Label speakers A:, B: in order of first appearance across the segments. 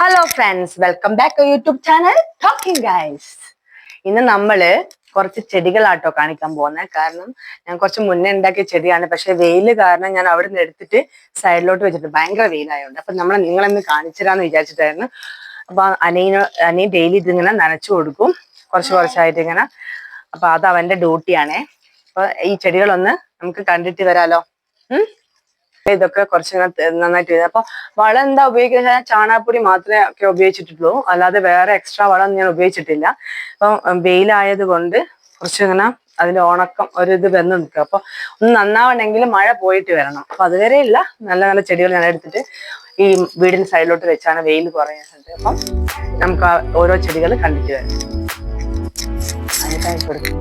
A: Hello friends, welcome back to YouTube channel talking guys. ഇന്ന് നമ്മള് കുറച്ച് ചെടികളാട്ടോ കാണിക്കാൻ പോകുന്നത്. കാരണം ഞാൻ കുറച്ച് മുന്നേ ഉണ്ടാക്കിയ ചെടിയാണ്, പക്ഷെ വെയില് കാരണം ഞാൻ അവിടെ നിന്ന് എടുത്തിട്ട് സൈഡിലോട്ട് വെച്ചിട്ട് ഭയങ്കര വെയിലായതുകൊണ്ട് അപ്പൊ നിങ്ങളെന്ന് കാണിച്ചിരാന്ന് വിചാരിച്ചിട്ടായിരുന്നു. അപ്പൊ അനിയൻ ഡെയിലി ഇതിങ്ങനെ നനച്ചു കൊടുക്കും, കുറച്ചായിട്ട് ഇങ്ങനെ. അപ്പൊ അത് അവന്റെ ഡ്യൂട്ടിയാണേ. അപ്പൊ ഈ ചെടികളൊന്ന് നമുക്ക് കണ്ടിട്ട് വരാലോ. ഇതൊക്കെ കുറച്ച് നന്നായിട്ട് ചെയ്ത്. അപ്പൊ വളം എന്താ ഉപയോഗിക്കുന്നത്? ചാണകപ്പൊടി മാത്രമേ ഒക്കെ ഉപയോഗിച്ചിട്ടുള്ളൂ, അല്ലാതെ വേറെ എക്സ്ട്രാ വളം ഞാൻ ഉപയോഗിച്ചിട്ടില്ല. അപ്പം വെയിലായത് കൊണ്ട് കുറച്ചിങ്ങനെ അതിന്റെ ഉണക്കം ഒരു ഇത് വന്ന് നിൽക്കുക. അപ്പൊ ഒന്ന് നന്നാവണമെങ്കിൽ മഴ പോയിട്ട് വരണം. അപ്പൊ അതുവരെ ഇല്ല നല്ല നല്ല ചെടികൾ ഞാൻ എടുത്തിട്ട് ഈ വീടിന് സൈഡിലോട്ട് വെച്ചാണ് വെയിൽ കുറയുന്നത്. അപ്പം നമുക്ക് ഓരോ ചെടികൾ കണ്ടിട്ട് വരാം. അതിനായിട്ട് കൊടുക്കും.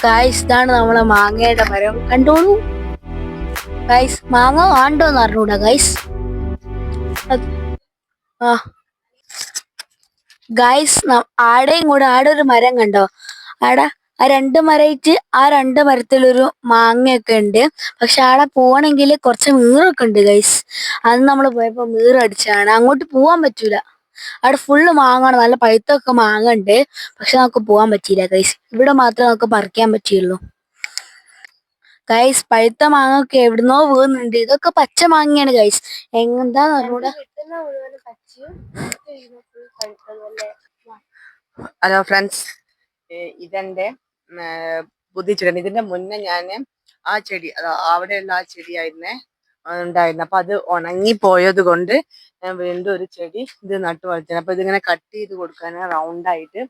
B: ഗൈസ്, ഇതാണ് നമ്മളെ മാങ്ങയുടെ മരം. കണ്ടോളൂ ഗൈസ്, മാങ്ങ ആണ്ടോന്ന് അറിഞ്ഞൂടാ ഗൈസ്. ഗൈസ്, ആടെയും കൂടെ ആടെ ഒരു മരം കണ്ടോ? ആടെ ആ രണ്ട് മരയിട്ട് ആ രണ്ട് മരത്തിലൊരു മാങ്ങയൊക്കെ ഉണ്ട്. പക്ഷെ ആടെ പോവാണെങ്കിൽ കുറച്ച് മീറൊക്കെ ഉണ്ട് ഗൈസ്. അന്ന് നമ്മൾ പോയപ്പോ മീറടിച്ചാണ്, അങ്ങോട്ട് പോവാൻ പറ്റൂല. അവിടെ ഫുള്ള് മാങ്ങാണ്, നല്ല പഴുത്തൊക്കെ മാങ്ങ ഉണ്ട്. പക്ഷെ നമുക്ക് പോകാൻ പറ്റിയില്ല ഗൈസ്. ഇവിടെ മാത്രമേ നമുക്ക് പറിക്കാൻ പറ്റിയുള്ളൂ ഗൈസ്. പഴുത്ത മാങ്ങ ഒക്കെ എവിടുന്നോ വീഴുന്നുണ്ട്. ഇതൊക്കെ പച്ച മാങ്ങയാണ് ഗൈസ്. എന്താന്ന് അറിഞ്ഞൂടാ.
A: ഹലോ ഫ്രണ്ട്സ്, ഇതെന്റെ പുതിയ ചെടി. ഇതിന്റെ മുന്നേ ഞാൻ ആ ചെടി അവിടെയുള്ള ആ ചെടിയായിരുന്നേ ഉണ്ടായിരുന്നു. അപ്പൊ അത് ഉണങ്ങി പോയത് കൊണ്ട് ഞാൻ വീണ്ടും ഒരു ചെടി ഇത് നട്ടു വളർത്തി. അപ്പൊ ഇതിങ്ങനെ കട്ട് ചെയ്ത് കൊടുക്കാൻ റൗണ്ടായിട്ട്.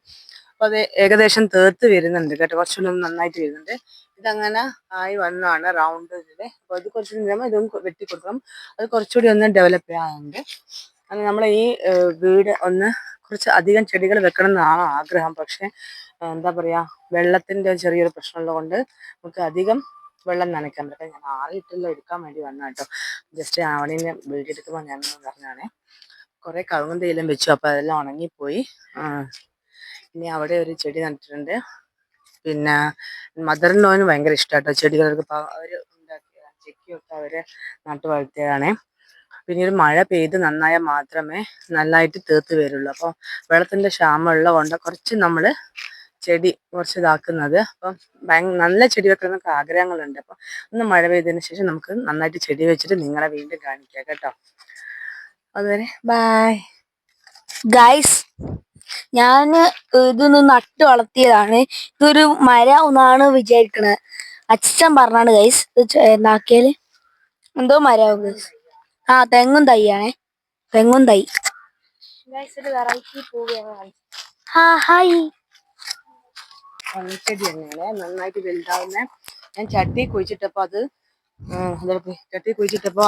A: അപ്പൊ അത് ഏകദേശം തേർത്ത് വരുന്നുണ്ട് കേട്ടോ, കുറച്ചുകൂടി നന്നായിട്ട് വരുന്നുണ്ട്. ഇതങ്ങനെ ആയി വന്നാണ് റൗണ്ട് ഇതില്. അപ്പൊ ഇത് കുറച്ച് ഇതും വെട്ടി കൊടുക്കണം. അത് കുറച്ചുകൂടി ഒന്ന് ഡെവലപ്പ് ചെയ്യാനുണ്ട്. അങ്ങനെ നമ്മളെ ഈ വീട് ഒന്ന് കുറച്ച് അധികം ചെടികൾ വെക്കണം എന്നാണ് ആഗ്രഹം. പക്ഷെ എന്താ പറയാ, വെള്ളത്തിന്റെ ചെറിയൊരു പ്രശ്നമുള്ളത് കൊണ്ട് നമുക്ക് അധികം വെള്ളം നനയ്ക്കാൻ പറ്റില്ല. ഞാൻ ആറിയിട്ടെല്ലാം എടുക്കാൻ വേണ്ടി വന്ന കേട്ടോ. ജസ്റ്റ് ആവണീനെ വീഡിയോ എടുക്കുമ്പോൾ ഞാൻ പറഞ്ഞാണേ. കുറെ കവുങ്ങും തേയിലും വെച്ചു, അപ്പൊ അതെല്ലാം ഉണങ്ങിപ്പോയി. ഇനി അവിടെ ഒരു ചെടി നട്ടിട്ടുണ്ട്. പിന്നെ മദറിനോന് ഭയങ്കര ഇഷ്ടമാട്ടോ ചെടികൾക്ക്. അവര് ഉണ്ടാക്കിയ ചെക്കിയൊക്കെ അവര് നട്ടു വളർത്തിയതാണേ. പിന്നെ ഒരു മഴ പെയ്ത് നന്നായാൽ മാത്രമേ നന്നായിട്ട് തേർത്ത് വരുള്ളൂ. അപ്പോൾ വെള്ളത്തിന്റെ ക്ഷാമമുള്ള കൊണ്ട് കുറച്ച് നമ്മൾ ചെടി കുറച്ച് ഇതാക്കുന്നത്. അപ്പം നല്ല ചെടി വെക്കണമെന്നൊക്കെ ആഗ്രഹങ്ങളുണ്ട്. അപ്പം ഒന്ന് മഴ പെയ്തതിന് ശേഷം നമുക്ക് നന്നായിട്ട് ചെടി വെച്ചിട്ട് നിങ്ങളെ വീണ്ടും കാണിക്കാം കേട്ടോ. അതുവരെ ബൈ
B: ഗൈസ്, ഞാന് ഇതൊന്ന് നട്ട് വളർത്തിയതാണ്. ഇതൊരു മരം എന്നാണ് വിചാരിക്കണത്. അച്ഛൻ പറഞ്ഞാണ് ഗൈസ് ഇത് എന്നാക്കിയാല് എന്തോ മരാവും ഗൈസ്. തെങ്ങും തൈയാണേ, തെങ്ങും തൈ. ഹായ്.
A: ചെടി തന്നെയാണ് നന്നായിട്ട് വലുതാവുന്ന. ഞാൻ ചട്ടി കുഴിച്ചിട്ടപ്പോ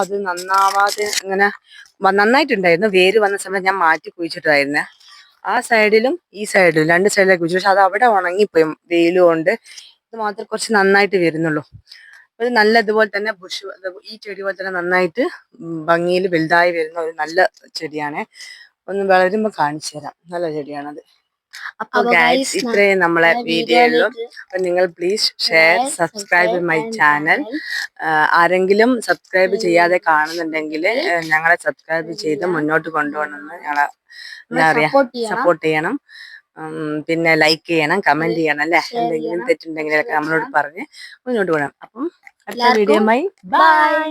A: അത് നന്നാവാതെ ഇങ്ങനെ നന്നായിട്ടുണ്ടായിരുന്നു. വേര് വന്ന സമയത്ത് ഞാൻ മാറ്റി കുഴിച്ചിട്ടായിരുന്നേ. ആ സൈഡിലും ഈ സൈഡിലും രണ്ട് സൈഡിലേക്ക് കുഴിച്ചു. പക്ഷെ അത് അവിടെ ഉണങ്ങിപ്പോയി വെയിലും കൊണ്ട്. ഇത് മാത്രം കുറച്ച് നന്നായിട്ട് വരുന്നുള്ളൂ. അത് നല്ല ഇതുപോലെ തന്നെ ഈ ചെടി പോലെ തന്നെ നന്നായിട്ട് ഭംഗിയിൽ വലുതായി വരുന്ന ഒരു നല്ല ചെടിയാണ്. ഒന്ന് വളരുമ്പോ കാണിച്ചു തരാം. നല്ല ചെടിയാണത്. അപ്പൊ ഗൈസ്, ഇത്രയും നമ്മളെ വീഡിയോ ഉള്ളൂ. അപ്പൊ നിങ്ങൾ please share, subscribe my channel. ആരെങ്കിലും സബ്സ്ക്രൈബ് ചെയ്യാതെ കാണുന്നുണ്ടെങ്കിൽ ഞങ്ങളെ സബ്സ്ക്രൈബ് ചെയ്ത് മുന്നോട്ട് കൊണ്ടുപോകണമെന്ന് ഞങ്ങളെ എന്താ പറയാ സപ്പോർട്ട് ചെയ്യണം. പിന്നെ ലൈക്ക് ചെയ്യണം, കമന്റ് ചെയ്യണം അല്ലെ. എന്തെങ്കിലും തെറ്റുണ്ടെങ്കിലൊക്കെ നമ്മളോട് പറഞ്ഞ് മുന്നോട്ട് പോകണം. അപ്പം അടുത്ത വീഡിയോയുമായി ബൈ.